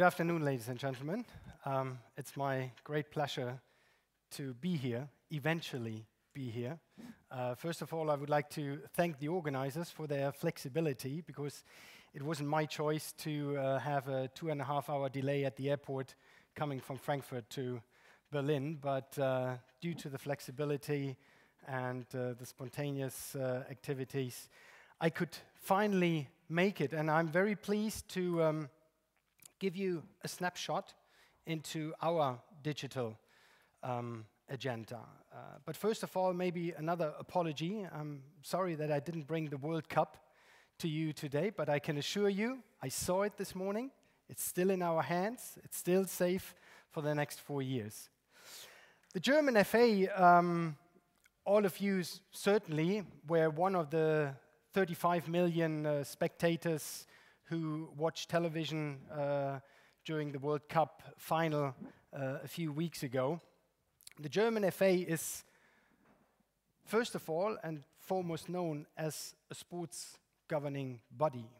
afternoon, ladies and gentlemen. It's my great pleasure to be here, eventually be here. First of all, I would like to thank the organizers for their flexibility, because it wasn't my choice to have a 2.5-hour delay at the airport coming from Frankfurt to Berlin, but due to the flexibility and the spontaneous activities, I could finally make it, and I'm very pleased to give you a snapshot into our digital agenda. But first of all, maybe another apology. I'm sorry that I didn't bring the World Cup to you today, but I can assure you, I saw it this morning. It's still in our hands. It's still safe for the next 4 years. The German FA, all of you certainly were one of the 35 million spectators who watched television during the World Cup final a few weeks ago. The German FA is, first of all and foremost, known as a sports governing body,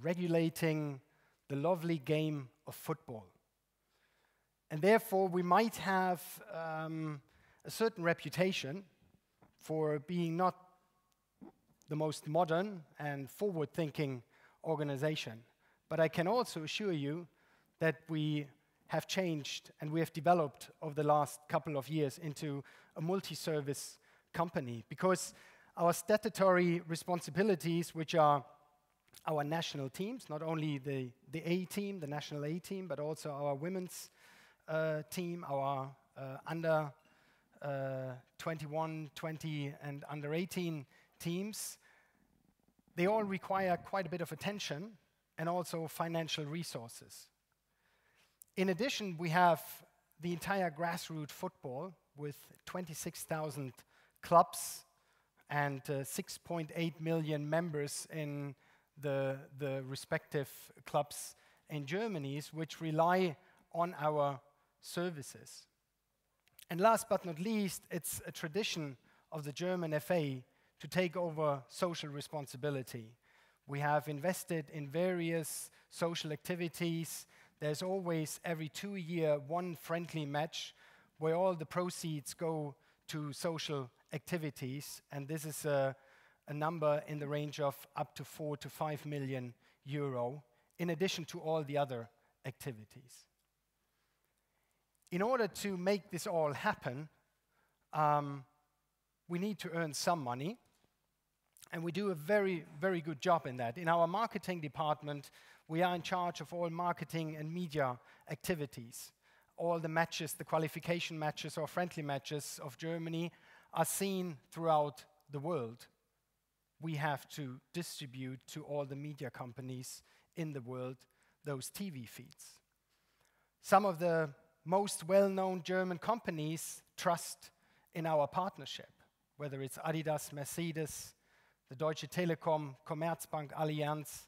regulating the lovely game of football. And therefore, we might have a certain reputation for being not the most modern and forward-thinking organization. But I can also assure you that we have changed and we have developed over the last couple of years into a multi-service company, because our statutory responsibilities, which are our national teams, not only the A team, the national A team, but also our women's team, our under 21, 20, and under 18 teams, they all require quite a bit of attention and also financial resources. In addition, we have the entire grassroots football with 26,000 clubs and 6.8 million members in the respective clubs in Germany, which rely on our services. And last but not least, it's a tradition of the German FA to take over social responsibility. We have invested in various social activities. There's always, every 2 years, one friendly match where all the proceeds go to social activities, and this is a number in the range of up to 4 to 5 million euro, in addition to all the other activities. In order to make this all happen, we need to earn some money, and we do a very, very good job in that. In our marketing department, we are in charge of all marketing and media activities. All the matches, the qualification matches or friendly matches of Germany are seen throughout the world. We have to distribute to all the media companies in the world those TV feeds. Some of the most well-known German companies trust in our partnership, whether it's Adidas, Mercedes, the Deutsche Telekom, Commerzbank, Allianz,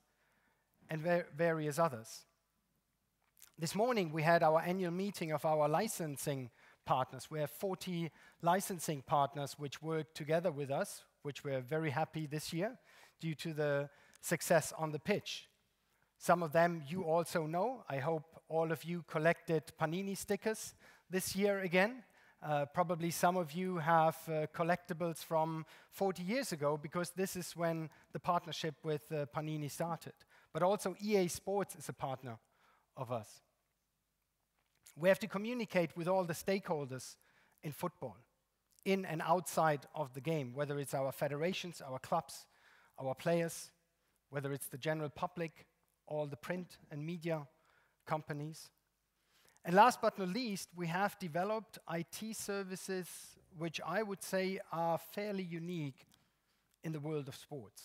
and various others. This morning we had our annual meeting of our licensing partners. We have 40 licensing partners which work together with us, which we're very happy this year due to the success on the pitch. Some of them you also know. I hope all of you collected Panini stickers this year again. Probably some of you have collectibles from 40 years ago, because this is when the partnership with Panini started. But also EA Sports is a partner of us. We have to communicate with all the stakeholders in football, in and outside of the game, whether it's our federations, our clubs, our players, whether it's the general public, all the print and media companies. And last but not least, we have developed IT services which I would say are fairly unique in the world of sports.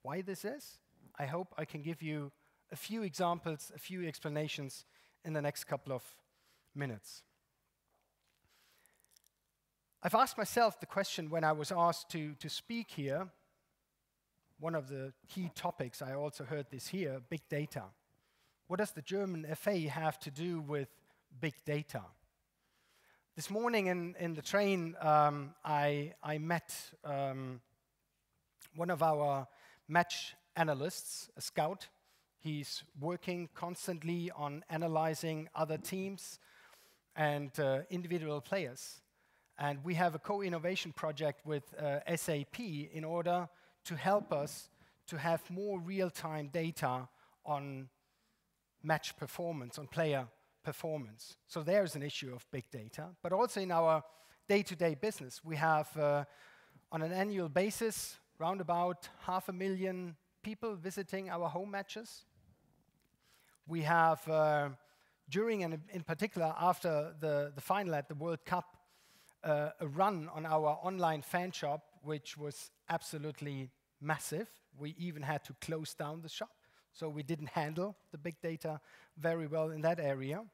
Why this is? I hope I can give you a few examples, a few explanations in the next couple of minutes. I've asked myself the question when I was asked to speak here. One of the key topics, I also heard this here, big data. What does the German FA have to do with big data? This morning in the train, I met one of our match analysts, a scout. He's working constantly on analyzing other teams and individual players. And we have a co-innovation project with SAP in order to help us to have more real-time data on match performance, on player performance. So there's an issue of big data. But also in our day-to-day business, we have, on an annual basis, round about 500,000 people visiting our home matches. We have, during and in particular after the final at the World Cup, a run on our online fan shop, which was absolutely massive. We even had to close down the shop, so we didn't handle the big data very well in that area.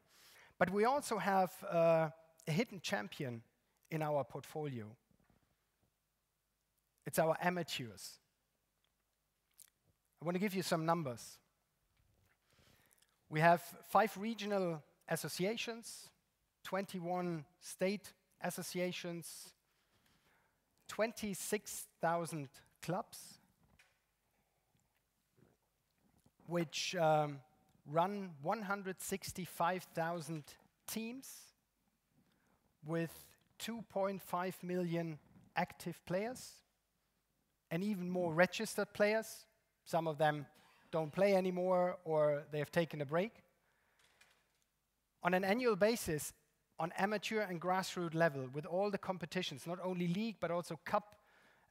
But we also have a hidden champion in our portfolio. It's our amateurs. I want to give you some numbers. We have 5 regional associations, 21 state associations, 26,000 clubs, which run 165,000 teams with 2.5 million active players and even more registered players. Some of them don't play anymore or they have taken a break. On an annual basis, on amateur and grassroots level, with all the competitions, not only league but also cup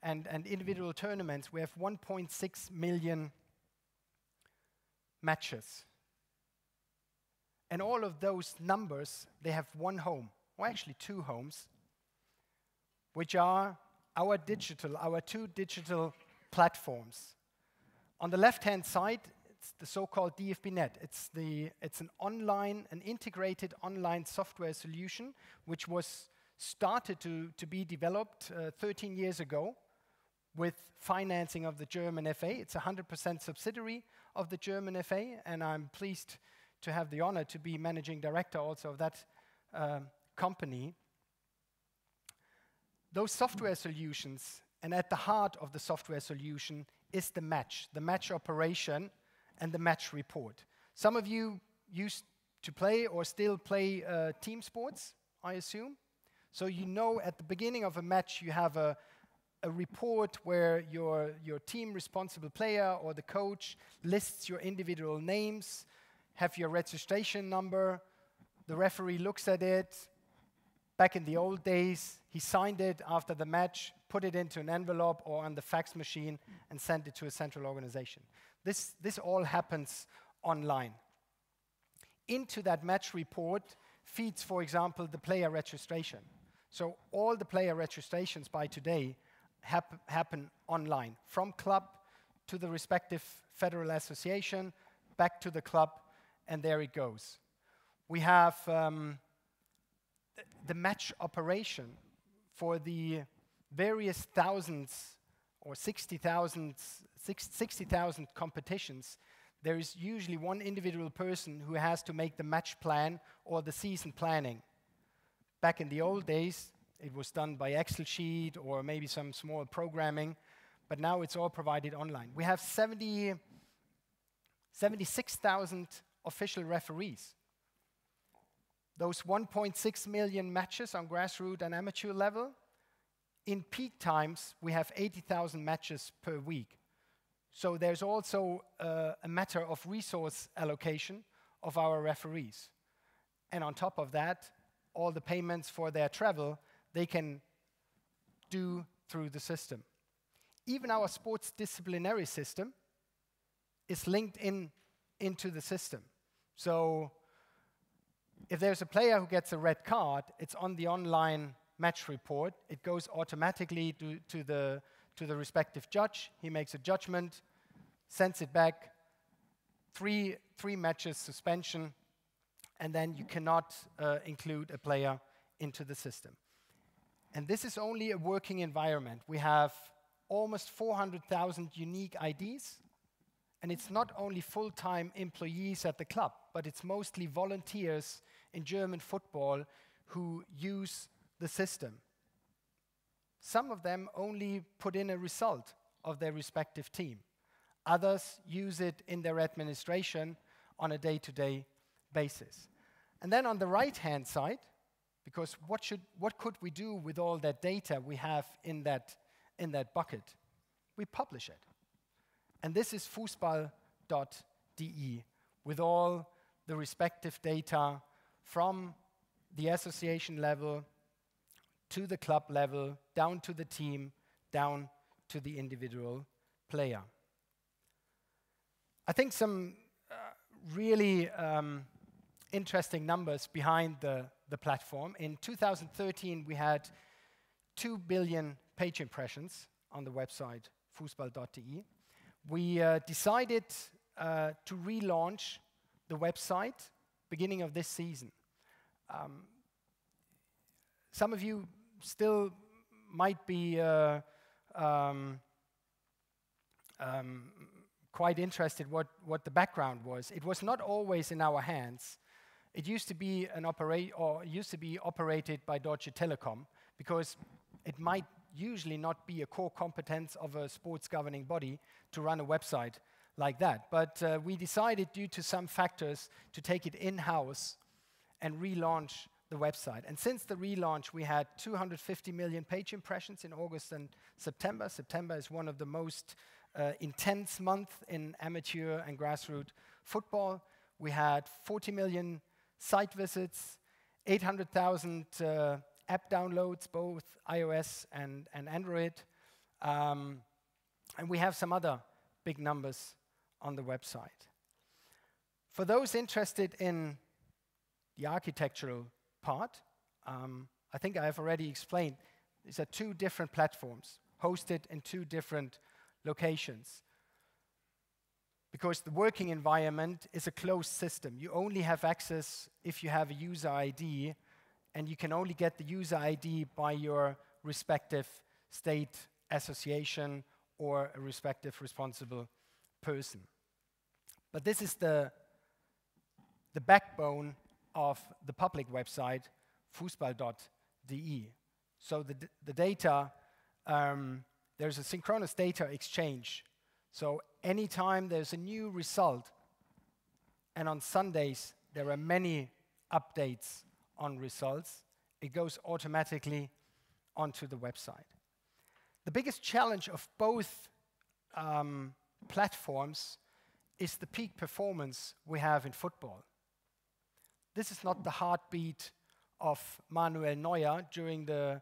and individual tournaments, we have 1.6 million matches. And all of those numbers, they have one home, or actually 2 homes, which are our 2 digital platforms. On the left-hand side, it's the so-called DFB-Net. It's an integrated online software solution, which was started to be developed 13 years ago with financing of the German FA. It's a 100% subsidiary of the German FA, and I'm pleased to have the honor to be managing director also of that company. Those software solutions, and at the heart of the software solution is the match operation and the match report. Some of you used to play or still play team sports, I assume. So you know at the beginning of a match you have a report where your team responsible player or the coach lists your individual names, have your registration number, the referee looks at it. Back in the old days, he signed it after the match, put it into an envelope or on the fax machine and sent it to a central organization. This all happens online. Into that match report feeds, for example, the player registration. So all the player registrations by today happen online, from club to the respective federal association, back to the club, and there it goes. We have the match operation for the various thousands or 60,000 competitions. There is usually one individual person who has to make the match plan or the season planning. Back in the old days, it was done by Excel sheet or maybe some small programming, but now it's all provided online. We have 76,000 official referees. Those 1.6 million matches on grassroots and amateur level, in peak times, we have 80,000 matches per week. So there's also a matter of resource allocation of our referees. And on top of that, all the payments for their travel, they can do through the system. Even our sports disciplinary system is linked into the system. So if there's a player who gets a red card, it's on the online match report. It goes automatically to the respective judge. He makes a judgment, sends it back, three matches suspension, and then you cannot include a player into the system. And this is only a working environment. We have almost 400,000 unique IDs, and it's not only full-time employees at the club, but it's mostly volunteers in German football who use the system. Some of them only put in a result of their respective team. Others use it in their administration on a day-to-day basis. And then on the right-hand side, because what could we do with all that data we have in that bucket? We publish it. And this is fußball.de with all the respective data from the association level to the club level, down to the team, down to the individual player. I think some really interesting numbers behind the platform. In 2013, we had 2 billion page impressions on the website fußball.de. We decided to relaunch the website beginning of this season. Some of you still might be quite interested what the background was. It was not always in our hands. It used to be operated by Deutsche Telekom, because it might usually not be a core competence of a sports governing body to run a website like that. But we decided, due to some factors, to take it in-house and relaunch the website. And since the relaunch, we had 250 million page impressions in August and September. September is one of the most intense months in amateur and grassroots football. We had 40 million site visits, 800,000 app downloads, both iOS and Android. And we have some other big numbers on the website. For those interested in the architectural part, I think I have already explained, these are 2 different platforms hosted in 2 different locations. Because the working environment is a closed system. You only have access if you have a user ID, and you can only get the user ID by your respective state association or a respective responsible person. But this is the backbone of the public website, fußball.de. So the data, there's a synchronous data exchange. So anytime there's a new result, and on Sundays there are many updates on results, it goes automatically onto the website. The biggest challenge of both platforms is the peak performance we have in football. This is not the heartbeat of Manuel Neuer during the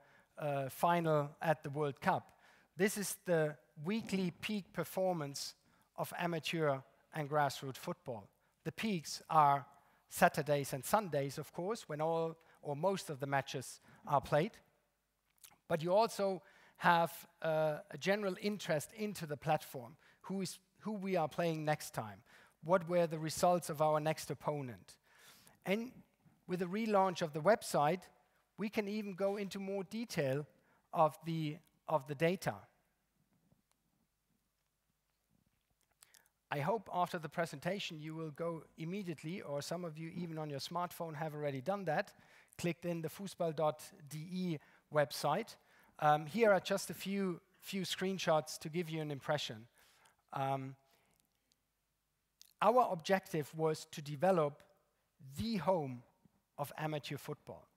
final at the World Cup. This is the weekly peak performance of amateur and grassroots football. The peaks are Saturdays and Sundays, of course, when all or most of the matches are played. But you also have a general interest into the platform. Who we are playing next time? What were the results of our next opponent? And with the relaunch of the website, we can even go into more detail of the data. I hope after the presentation you will go immediately, or some of you even on your smartphone have already done that, clicked in the fußball.de website. Here are just a few screenshots to give you an impression. Our objective was to develop the home of amateur football.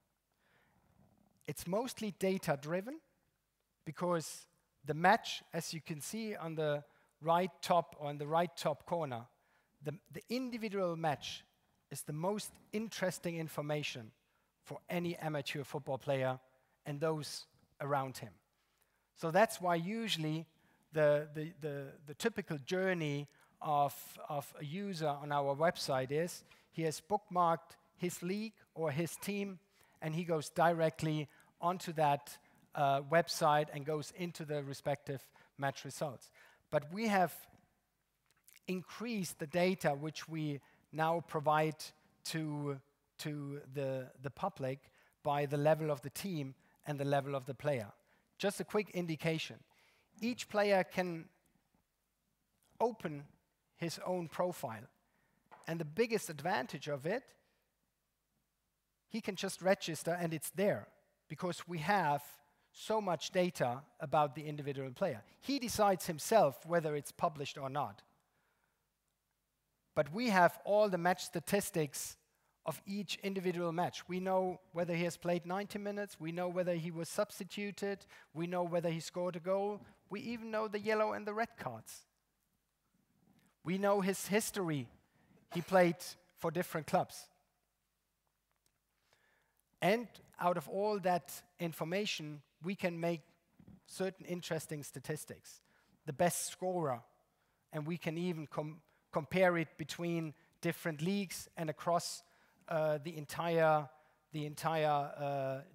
It's mostly data-driven, because the match, as you can see on the right top or in the right top corner, the individual match is the most interesting information for any amateur football player and those around him. So that's why usually the typical journey of a user on our website is he has bookmarked his league or his team, and he goes directly onto that website and goes into the respective match results. But we have increased the data which we now provide to the public by the level of the team and the level of the player. Just a quick indication. Each player can open his own profile. And the biggest advantage of it, he can just register and it's there, because we have so much data about the individual player. He decides himself whether it's published or not. but we have all the match statistics of each individual match. We know whether he has played 90 minutes, we know whether he was substituted, we know whether he scored a goal, we even know the yellow and the red cards. We know his history. He played for different clubs. And out of all that information, we can make certain interesting statistics. The best scorer, and we can even compare it between different leagues and across the entire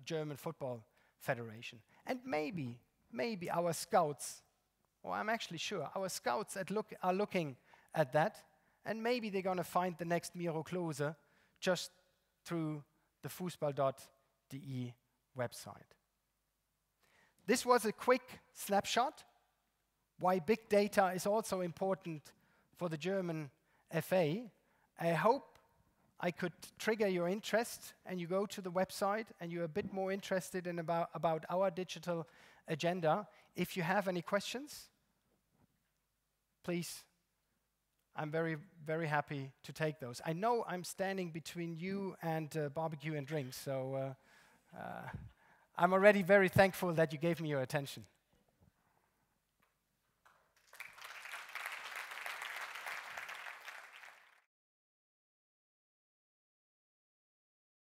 German Football Federation. And maybe our scouts, or I'm actually sure, our scouts are looking at that, and maybe they're going to find the next Miro Klose just through the fußball.de website. This was a quick snapshot why big data is also important for the German FA. I hope I could trigger your interest and you go to the website and you're a bit more interested in about our digital agenda. If you have any questions, please, I'm very, very happy to take those. I know I'm standing between you and barbecue and drinks, so I'm already very thankful that you gave me your attention.